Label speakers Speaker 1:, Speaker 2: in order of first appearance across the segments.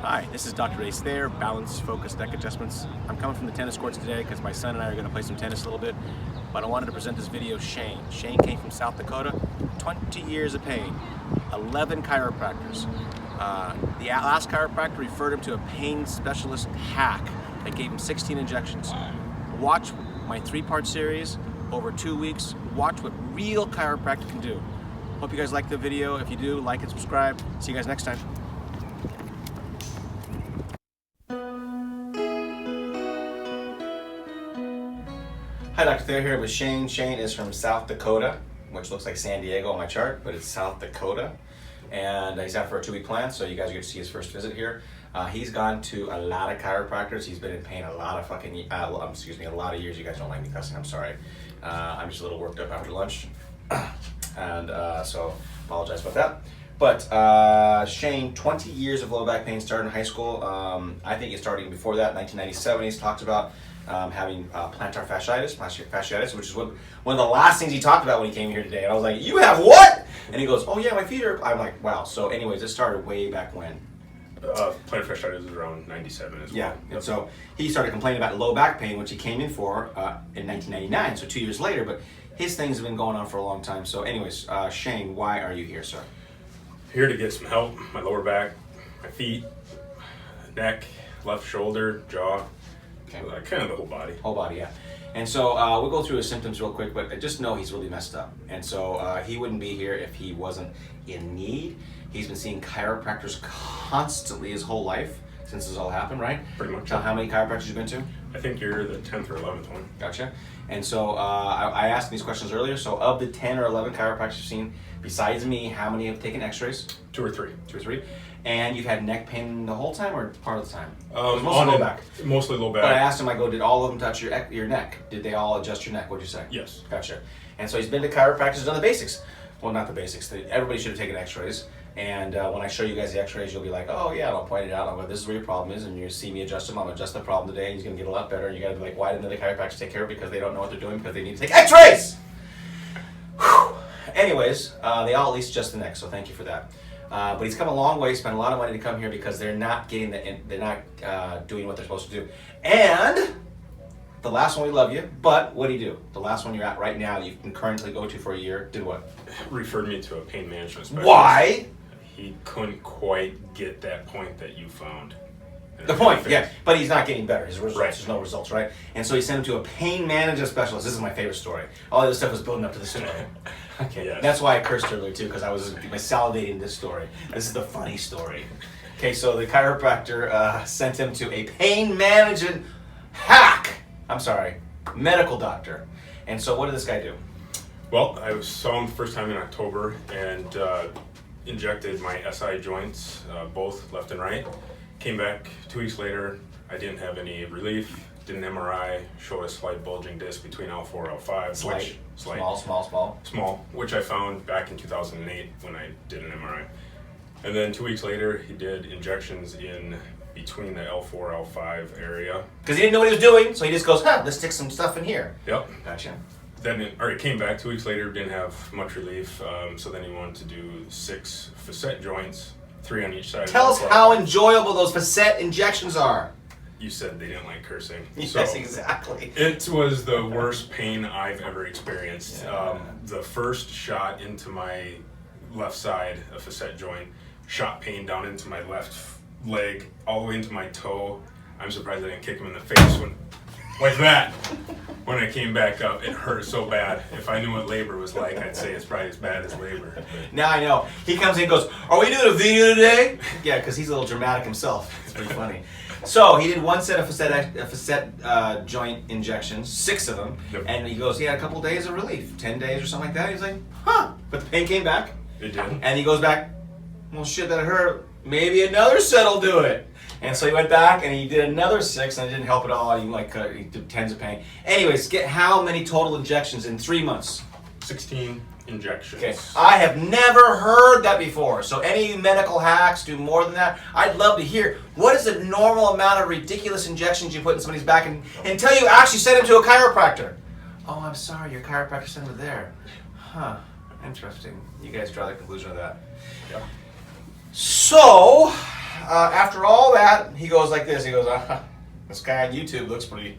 Speaker 1: Hi, this is Dr. Ace there, Balance Focus Neck Adjustments. I'm coming from the tennis courts today because my son and I are going to play some tennis a little bit, but I wanted to present this video Shayn. Shayn came from South Dakota, 20 years of pain, 11 chiropractors. The last chiropractor referred him to a pain specialist hack that gave him 16 injections. Watch my 3-part series over 2 weeks. Watch what real chiropractic can do. Hope you guys like the video. If you do, like and subscribe. See you guys next time. Hi, Dr. Thayer here with Shayn. Shayn is from South Dakota, which looks like San Diego on my chart, but it's South Dakota. And he's out for a 2-week plan, so you guys get to see his first visit here. He's gone to a lot of chiropractors. He's been in pain a lot of a lot of years. You guys don't like me cussing, I'm sorry. I'm just a little worked up after lunch. And so apologize about that. But Shayn, 20 years of low back pain, started in high school. I think he's starting before that, 1997. He's talked about having plantar fasciitis, which is one of the last things he talked about when he came here today. And I was like, you have what? And he goes, oh yeah, my feet are, I'm like, wow. So anyways, this started way back when.
Speaker 2: Plantar fasciitis was around 97 as well.
Speaker 1: Yeah, and so he started complaining about low back pain, which he came in for in 1999, so 2 years later, but his things have been going on for a long time. So anyways, Shayn, why are you here, sir?
Speaker 2: Here to get some help. My lower back, my feet, neck, left shoulder, jaw, kind of the whole body.
Speaker 1: Whole body, yeah. And so we'll go through his symptoms real quick, but just know he's really messed up. And so he wouldn't be here if he wasn't in need. He's been seeing chiropractors constantly his whole life since this all happened, right?
Speaker 2: Pretty much.
Speaker 1: How many chiropractors you been to?
Speaker 2: I think you're the 10th or 11th one.
Speaker 1: Gotcha. And so I asked these questions earlier. So of the 10 or 11 chiropractors you've seen, besides me, how many have taken x-rays?
Speaker 2: 2 or 3.
Speaker 1: 2 or 3. And you've had neck pain the whole time or part of the time?
Speaker 2: Mostly low back. Mostly low back.
Speaker 1: But I asked him, I go, did all of them touch your neck? Did they all adjust your neck? What'd you say?
Speaker 2: Yes.
Speaker 1: Gotcha. And so he's been to chiropractors, done the basics. Well, not the basics. Everybody should have taken x-rays. And when I show you guys the x-rays, you'll be like, oh yeah, and I'll point it out. I'll go, this is where your problem is, and you see me adjust them. I'll adjust the problem today, and he's going to get a lot better. And you got to be like, why didn't the chiropractors take care of it? Because they don't know what they're doing, because they need to take x-rays! Whew. Anyways, they all at least adjust the neck, so thank you for that. But he's come a long way, spent a lot of money to come here because they're not getting they're not doing what they're supposed to do. And the last one, we love you, but what do you do? The last one you're at right now that you can currently go to for a year, did what?
Speaker 2: Referred me to a pain management specialist.
Speaker 1: Why?
Speaker 2: He couldn't quite get that point that you found.
Speaker 1: The point, yeah, but he's not getting better. His results,
Speaker 2: right.
Speaker 1: There's no results, right? And so he sent him to a pain management specialist. This is my favorite story. All this stuff was building up to the story. Okay,
Speaker 2: Yes.
Speaker 1: That's why I cursed earlier too, because I was salivating this story. This is the funny story. Okay, so the chiropractor sent him to a pain management medical doctor. And so what did this guy do?
Speaker 2: Well, I saw him the first time in October and injected my SI joints, both left and right. Came back 2 weeks later. I didn't have any relief. Did an MRI, showed a slight bulging disc between L4 and L5.
Speaker 1: Slight.
Speaker 2: Small, which I found back in 2008 when I did an MRI. And then 2 weeks later, he did injections in between the L4, L5 area.
Speaker 1: Because he didn't know what he was doing, so he just goes, let's stick some stuff in here.
Speaker 2: Yep.
Speaker 1: Gotcha.
Speaker 2: Then it came back 2 weeks later, didn't have much relief, so then he wanted to do 6 facet joints, 3 on each side.
Speaker 1: Tell us how enjoyable those facet injections are.
Speaker 2: You said they didn't like cursing.
Speaker 1: Yes,
Speaker 2: so
Speaker 1: exactly.
Speaker 2: It was the worst pain I've ever experienced.
Speaker 1: Yeah.
Speaker 2: The first shot into my left side, a facet joint, shot pain down into my left leg, all the way into my toe. I'm surprised I didn't kick him in the face like that. When I came back up, it hurt so bad. If I knew what labor was like, I'd say it's probably as bad as labor.
Speaker 1: Now I know. He comes in and goes, are we doing a video today? Yeah, because he's a little dramatic himself. It's pretty funny. So he did one set of facet joint injections, 6 of them,
Speaker 2: Yep.
Speaker 1: and he goes, he had a couple days of relief, 10 days or something like that. He's like, huh. But the pain came back.
Speaker 2: It did.
Speaker 1: And he goes back, well, shit, that hurt. Maybe another set will do it. And so he went back and he did another 6, and it didn't help at all. He did tens of pain. Anyways, get how many total injections in 3 months?
Speaker 2: 16 injections.
Speaker 1: Okay, I have never heard that before. So any medical hacks do more than that? I'd love to hear. What is the normal amount of ridiculous injections you put in somebody's back until you actually send him to a chiropractor? Oh, I'm sorry, your chiropractor sent him there. Huh, interesting. You guys draw the conclusion of that.
Speaker 2: Yep.
Speaker 1: So, after all that, he goes like this. He goes, this guy on YouTube looks pretty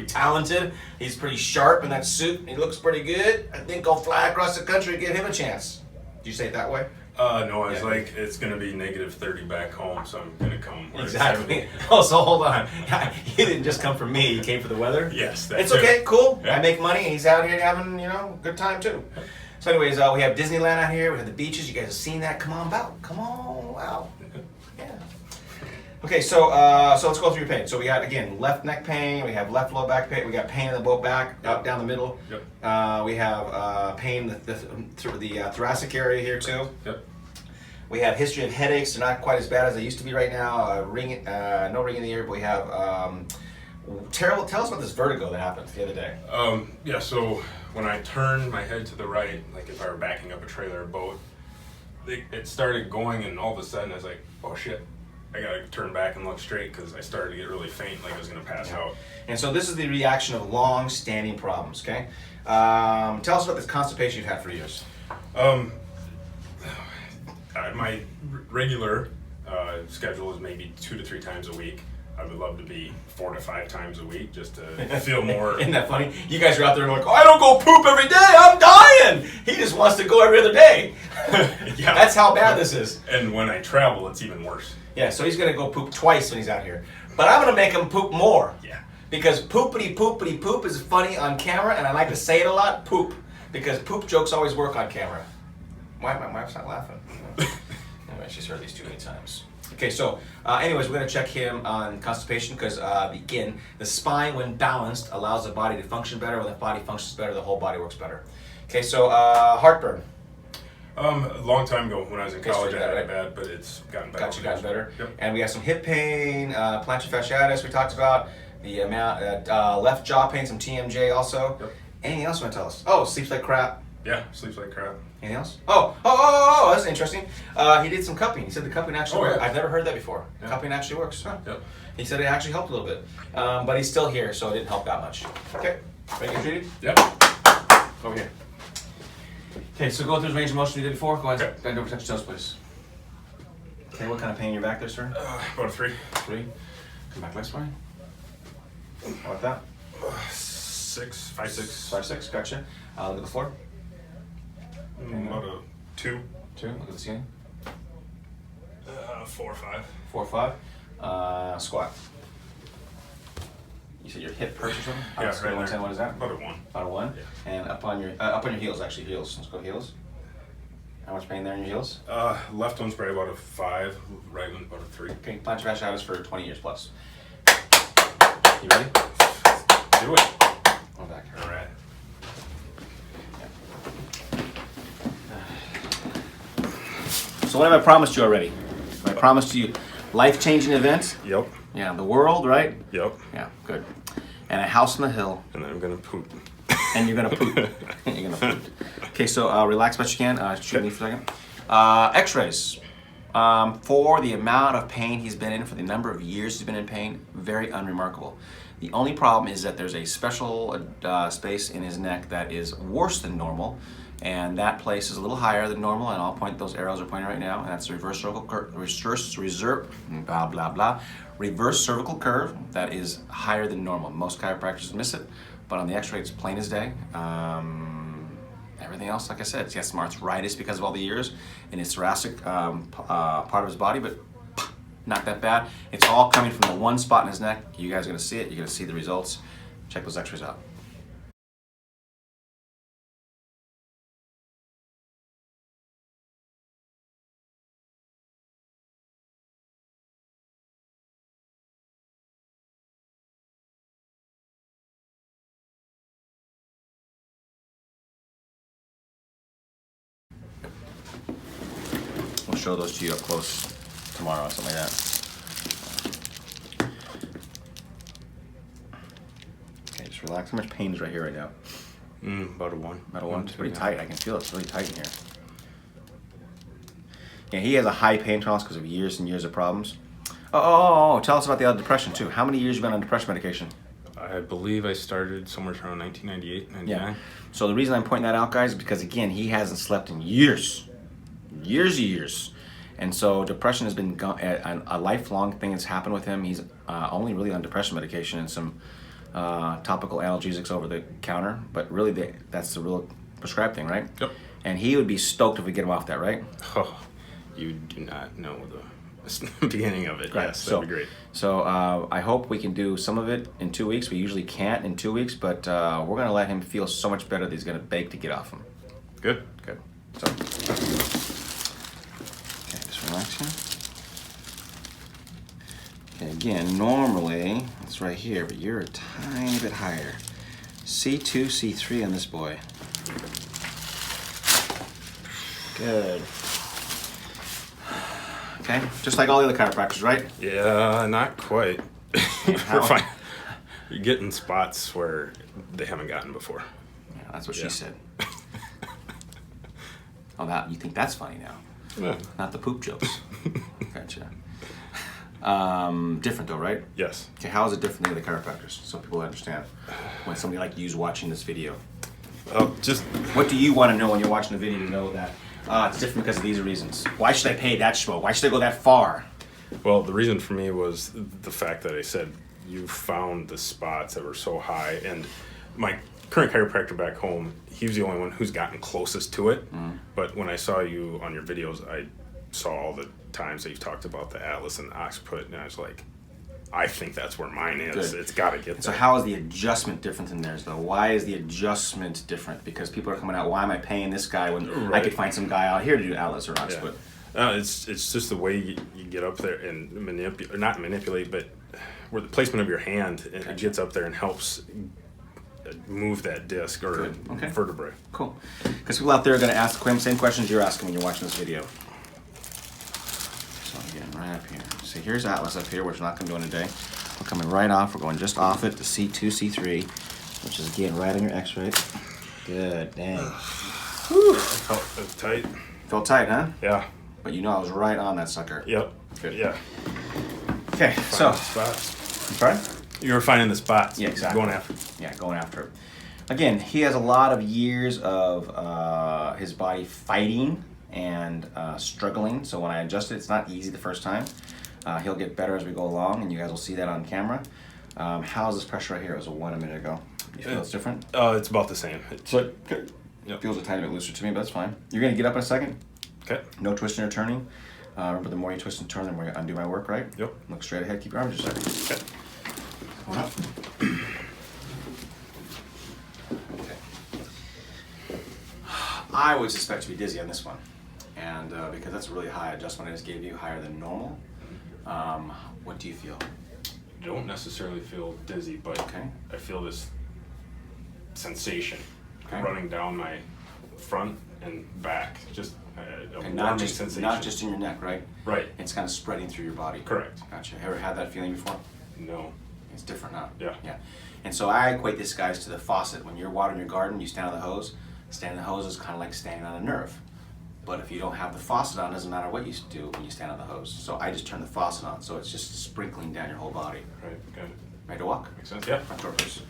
Speaker 1: talented. He's pretty sharp in that suit. He looks pretty good. I think I'll fly across the country and give him a chance. Did you say it that way?
Speaker 2: No, I was like, it's going to be -30 back home, so I'm going to come.
Speaker 1: Exactly. Oh, so hold on. He didn't just come for me. He came for the weather?
Speaker 2: Yes.
Speaker 1: It's okay. Cool.
Speaker 2: Yeah.
Speaker 1: I make money. He's out here having, good time too. So anyways, we have Disneyland out here. We have the beaches. You guys have seen that. Come on out. Come on out. Yeah. Okay, so let's go through your pain. So we got, again, left neck pain. We have left low back pain. We got pain in the low back, up down the middle.
Speaker 2: Yep.
Speaker 1: We have pain through the thoracic area here too.
Speaker 2: Yep.
Speaker 1: We have history of headaches. They're not quite as bad as they used to be right now. No ring in the ear, but we have terrible. Tell us about this vertigo that happened the other day.
Speaker 2: Yeah, so when I turned my head to the right, like if I were backing up a trailer or boat, it started going, and all of a sudden I was like, oh shit, I gotta turn back and look straight because I started to get really faint, like I was gonna pass out.
Speaker 1: And so this is the reaction of long-standing problems, okay? Tell us about this constipation you've had for years.
Speaker 2: My regular schedule is maybe 2 to 3 times a week. I would love to be 4 to 5 times a week just to feel more.
Speaker 1: Isn't that funny? You guys are out there and like, oh, I don't go poop every day. I'm dying. He just wants to go every other day.
Speaker 2: Yeah.
Speaker 1: That's how bad this is.
Speaker 2: And when I travel, it's even worse.
Speaker 1: Yeah, so he's going to go poop twice when he's out here. But I'm going to make him poop more.
Speaker 2: Yeah.
Speaker 1: Because poopity poopity poop is funny on camera, and I like to say it a lot, poop. Because poop jokes always work on camera. Why my wife's not laughing? Anyway, she's heard these too many times. Okay, so anyways, we're going to check him on constipation because, again, the spine, when balanced, allows the body to function better. When the body functions better, the whole body works better. Okay, so heartburn.
Speaker 2: A long time ago when I was in college, I had
Speaker 1: right?
Speaker 2: it bad, but it's gotten better.
Speaker 1: Gotten better.
Speaker 2: Yep.
Speaker 1: And we have some hip pain, plantar fasciitis we talked about, the amount, left jaw pain, some TMJ also.
Speaker 2: Yep.
Speaker 1: Anything else you want to tell us? Oh, sleeps like crap.
Speaker 2: Yeah, sleeps like crap.
Speaker 1: Anything else? Oh, that's interesting. He did some cupping. He said the cupping actually works.
Speaker 2: Yeah.
Speaker 1: I've never heard that before.
Speaker 2: Yeah.
Speaker 1: Cupping actually works. Huh.
Speaker 2: Yep.
Speaker 1: He said it actually helped a little bit. But he's still here, so it didn't help that much. Okay. Ready to get treated?
Speaker 2: Yep.
Speaker 1: Over here. Okay, so go through the range of motion you did before. Go ahead.
Speaker 2: Okay.
Speaker 1: Bend over, touch your toes, please. Okay, what kind of pain in your back there, sir?
Speaker 2: About a 3.
Speaker 1: 3. Come back left spine. How about that?
Speaker 2: 6, 5, 6.
Speaker 1: 5, 6, gotcha. Look at the floor.
Speaker 2: About a 2.
Speaker 1: 2, look at the ceiling.
Speaker 2: 4, 5.
Speaker 1: 4, 5. Squat. You said your hip perch or something?
Speaker 2: Yeah,
Speaker 1: Scale
Speaker 2: right
Speaker 1: 1 to 10,
Speaker 2: there.
Speaker 1: what is that?
Speaker 2: About a 1.
Speaker 1: About a 1.
Speaker 2: Yeah.
Speaker 1: And up on your heels, actually, heels. Let's go heels. How much pain there in your heels?
Speaker 2: Left one's probably about a 5. Right one's about a 3.
Speaker 1: Okay, plantar fasciitis for 20 years plus. You ready?
Speaker 2: Do it.
Speaker 1: One back.
Speaker 2: All right.
Speaker 1: So what have I promised you already? I promised you life-changing event.
Speaker 2: Yep.
Speaker 1: Yeah, the world, right?
Speaker 2: Yep.
Speaker 1: Yeah, good. And a house on the hill.
Speaker 2: And then I'm gonna poop.
Speaker 1: And you're gonna poop. You're gonna poop. Okay, so relax best you can. Shoot me for a second. X-rays. For the amount of pain he's been in, for the number of years he's been in pain, very unremarkable. The only problem is that there's a special space in his neck that is worse than normal, and that place is a little higher than normal, and I'll point, those arrows are pointing right now, and that's the reverse cervical curve, reverse cervical curve that is higher than normal. Most chiropractors miss it, but on the x-ray it's plain as day. Everything else, like I said, he has some arthritis because of all the years in his thoracic part of his body, but not that bad. It's all coming from the one spot in his neck. You guys are gonna see it, you're gonna see the results. Check those x-rays out. We'll show those to you up close tomorrow or something like that. Okay, just relax. How much pain is right here right now?
Speaker 2: About a 1.
Speaker 1: About a 1. It's pretty tight. I can feel it's really tight in here. Yeah, he has a high pain tolerance because of years and years of problems. Oh, tell us about the other depression too. How many years have you been on depression medication?
Speaker 2: I believe I started somewhere around 1998, 99.
Speaker 1: Yeah. So the reason I'm pointing that out, guys, is because again, he hasn't slept in years. Years. And so depression has been a lifelong thing that's happened with him. He's only really on depression medication and some topical analgesics over the counter, but really that's the real prescribed thing, right?
Speaker 2: Yep.
Speaker 1: And he would be stoked if we get him off that, right?
Speaker 2: Oh, you do not know the beginning of it.
Speaker 1: Right.
Speaker 2: Yes, that'd be great.
Speaker 1: So I hope we can do some of it in 2 weeks. We usually can't in 2 weeks, but we're going to let him feel so much better that he's going to beg to get off him.
Speaker 2: Good.
Speaker 1: Good. So, okay, just relax here. Okay, again, normally it's right here, but you're a tiny bit higher. C2, C3 on this boy. Good. Okay, just like all the other chiropractors, right?
Speaker 2: Yeah, not quite.
Speaker 1: How?
Speaker 2: We're fine. You're getting spots where they haven't gotten before.
Speaker 1: Yeah, that's what she
Speaker 2: Yeah.
Speaker 1: said. Oh, that you think that's funny now?
Speaker 2: Yeah.
Speaker 1: Not the poop jokes. Gotcha. Different though, right?
Speaker 2: Yes.
Speaker 1: Okay, how is it different than the chiropractors? So people understand. When somebody like you's watching this video,
Speaker 2: Just
Speaker 1: what do you want to know when you're watching the video to know that it's different because of these reasons? Why should I pay that schmo? Why should I go that far?
Speaker 2: well, the reason for me was the fact that I said you found the spots that were so high, and my current chiropractor back home, he was the only one who's gotten closest to it. But when I saw you on your videos, I saw all the times that you've talked about the atlas and the occiput, and I was like, I think that's where mine is.
Speaker 1: Good.
Speaker 2: It's got to get
Speaker 1: So
Speaker 2: there.
Speaker 1: how is the adjustment different than theirs though? Why is the adjustment different? Because people are coming out, why am I paying this guy when I
Speaker 2: Right.
Speaker 1: could find some guy out here to do atlas or occiput?
Speaker 2: It's just the way you get up there and not manipulate, but where the placement of your hand it gets up there and helps move that disc or
Speaker 1: Good. Okay.
Speaker 2: vertebrae.
Speaker 1: Cool. Because people out there are going to ask the same questions you're asking when you're watching this video. So again, right up here. So here's atlas up here, which we're not going to do in a day. We're coming right off. We're going just off it to C2, C3, which is again right on your X-ray. Good. Dang.
Speaker 2: Felt tight.
Speaker 1: Felt tight, huh?
Speaker 2: Yeah.
Speaker 1: But you know I was right on that sucker.
Speaker 2: Yep.
Speaker 1: Good.
Speaker 2: Yeah.
Speaker 1: Okay. So.
Speaker 2: Finding the spots.
Speaker 1: I'm sorry?
Speaker 2: You were finding the spots.
Speaker 1: Yeah, exactly.
Speaker 2: Going after.
Speaker 1: Yeah, going after it. Again, he has a lot of years of his body fighting and struggling. So when I adjust it, it's not easy the first time. He'll get better as we go along, and you guys will see that on camera. How's this pressure right here? It was a 1 a minute ago. You feel it's different?
Speaker 2: It's about the same.
Speaker 1: So
Speaker 2: Yep.
Speaker 1: it feels a tiny bit looser to me, but that's fine. You're going to get up in a second.
Speaker 2: Okay.
Speaker 1: No twisting or turning. Remember, the more you twist and turn, the more you undo my work, right?
Speaker 2: Yep.
Speaker 1: Look straight ahead. Keep your arms just a second.
Speaker 2: Okay.
Speaker 1: Hold up. Okay. I would suspect to be dizzy on this one, and because that's a really high adjustment I just gave you, higher than normal. What do you feel?
Speaker 2: I don't necessarily feel dizzy, but
Speaker 1: Okay.
Speaker 2: I feel this sensation
Speaker 1: Okay.
Speaker 2: running down my front and back. Just a
Speaker 1: And
Speaker 2: warming sensation.
Speaker 1: not just in your neck, right?
Speaker 2: Right.
Speaker 1: It's kind of spreading through your body.
Speaker 2: Correct.
Speaker 1: Gotcha. Ever had that feeling before?
Speaker 2: No.
Speaker 1: It's different now.
Speaker 2: Yeah.
Speaker 1: Yeah. And so I equate this, guys, to the faucet. When you're watering your garden, you stand on the hose. Standing on the hose is kind of like standing on a nerve. But if you don't have the faucet on, it doesn't matter what you do when you stand on the hose. So I just turn the faucet on, so it's just sprinkling down your whole body.
Speaker 2: Right. Okay.
Speaker 1: Ready to walk?
Speaker 2: Makes sense. Yeah.
Speaker 1: Front door first.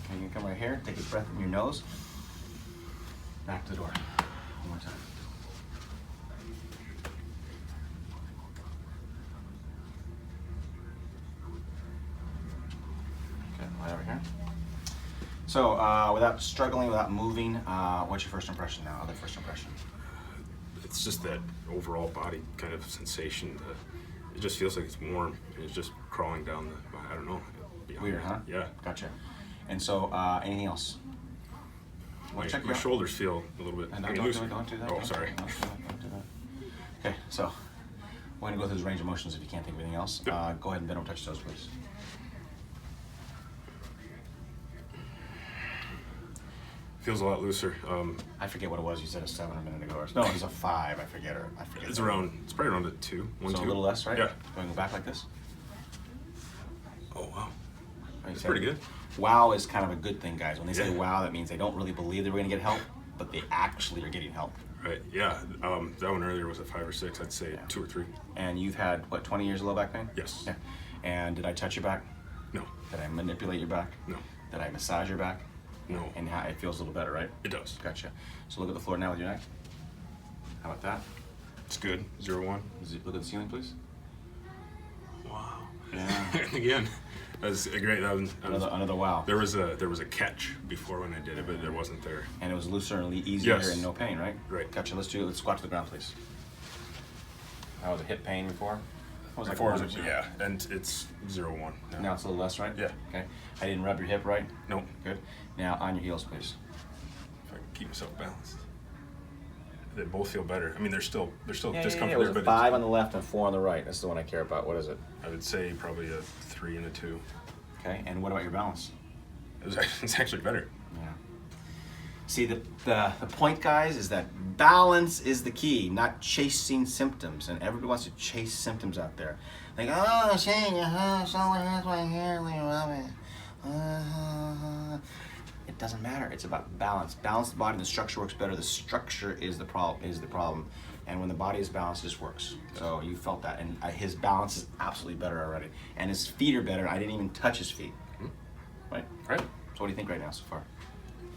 Speaker 1: Okay, you can come right here, take a breath in your nose. Back to the door. One more time. Okay, right over here. So, without struggling, without moving, what's your first impression now? Other first impression?
Speaker 2: It's just that overall body kind of sensation. It just feels like it's warm. It's just crawling down the. I don't know. Behind
Speaker 1: Weird,
Speaker 2: me.
Speaker 1: huh?
Speaker 2: Yeah.
Speaker 1: Gotcha. And so, anything else? Check
Speaker 2: My
Speaker 1: your-
Speaker 2: shoulders feel a little bit
Speaker 1: And
Speaker 2: maybe
Speaker 1: don't
Speaker 2: looser.
Speaker 1: do that.
Speaker 2: Oh,
Speaker 1: Don't
Speaker 2: sorry.
Speaker 1: do that, don't do that. Okay, so we're gonna go through the range of motions if you can't think of anything else.
Speaker 2: Yep.
Speaker 1: Go ahead and bend over, touch your toes, please.
Speaker 2: Feels a lot looser.
Speaker 1: I forget what it was. You said a 7 a minute ago. Or, no, it was a 5. I forget.
Speaker 2: It's around. It's probably around a 2. 1,
Speaker 1: So
Speaker 2: 2.
Speaker 1: a little less, right?
Speaker 2: Yeah.
Speaker 1: Going back like this.
Speaker 2: Oh wow.
Speaker 1: That's
Speaker 2: pretty good.
Speaker 1: Wow is kind of a good thing, guys. When they say
Speaker 2: Yeah.
Speaker 1: wow, that means they don't really believe they were gonna get help, but they actually are getting help.
Speaker 2: Right. Yeah. That one earlier was a 5 or 6. I'd say 2 or 3.
Speaker 1: And you've had, what, 20 years of low back pain?
Speaker 2: Yes.
Speaker 1: Yeah. And did I touch your back?
Speaker 2: No.
Speaker 1: Did I manipulate your back?
Speaker 2: No.
Speaker 1: Did I massage your back?
Speaker 2: No.
Speaker 1: And how it feels a little better, right?
Speaker 2: It does.
Speaker 1: Gotcha. So look at the floor now with your neck. How about that?
Speaker 2: It's good. 0-1.
Speaker 1: Look at the ceiling, please.
Speaker 2: Wow.
Speaker 1: Yeah.
Speaker 2: Again, that's great. That was,
Speaker 1: Another wow.
Speaker 2: There was a catch before when I did it, but there wasn't there.
Speaker 1: And it was looser and easier
Speaker 2: Yes.
Speaker 1: and no pain, right?
Speaker 2: Right.
Speaker 1: Gotcha. Let's squat to the ground, please. How was it? Hip pain before? What was
Speaker 2: Before
Speaker 1: like
Speaker 2: it was, yeah, and it's 0-1 now.
Speaker 1: Now it's a little less, right?
Speaker 2: Yeah.
Speaker 1: Okay. I didn't rub your hip, right?
Speaker 2: Nope.
Speaker 1: Good. Now on your heels, please.
Speaker 2: If I can keep myself balanced. They both feel better. I mean, there's still discomfort
Speaker 1: It was
Speaker 2: there,
Speaker 1: a
Speaker 2: but
Speaker 1: 5 on the left and 4 on the right. That's the one I care about. What is it?
Speaker 2: I would say probably a 3 and a 2.
Speaker 1: Okay. And what about your balance?
Speaker 2: It's actually better.
Speaker 1: Yeah. See, the point, guys, is that balance is the key, not chasing symptoms. And everybody wants to chase symptoms out there. Like, oh, Shayn, your hair, someone has my hair when you rub it. It doesn't matter. It's about balance. Balance the body, the structure works better. The structure is the problem. And when the body is balanced, it just works. So you felt that. And his balance is absolutely better already. And his feet are better. I didn't even touch his feet. Right?
Speaker 2: Right.
Speaker 1: So what do you think right now so far?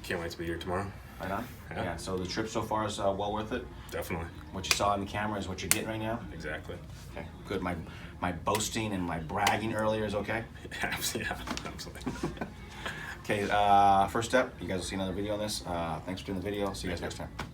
Speaker 2: Can't wait to be here tomorrow.
Speaker 1: Right on?
Speaker 2: Yeah.
Speaker 1: So the trip so far is well worth it?
Speaker 2: Definitely.
Speaker 1: What you saw on the camera is what you're getting right now?
Speaker 2: Exactly.
Speaker 1: Okay, good. My boasting and my bragging earlier is okay?
Speaker 2: Yeah, absolutely.
Speaker 1: Okay, first step, you guys will see another video on this. Thanks for doing the video. See you guys next time.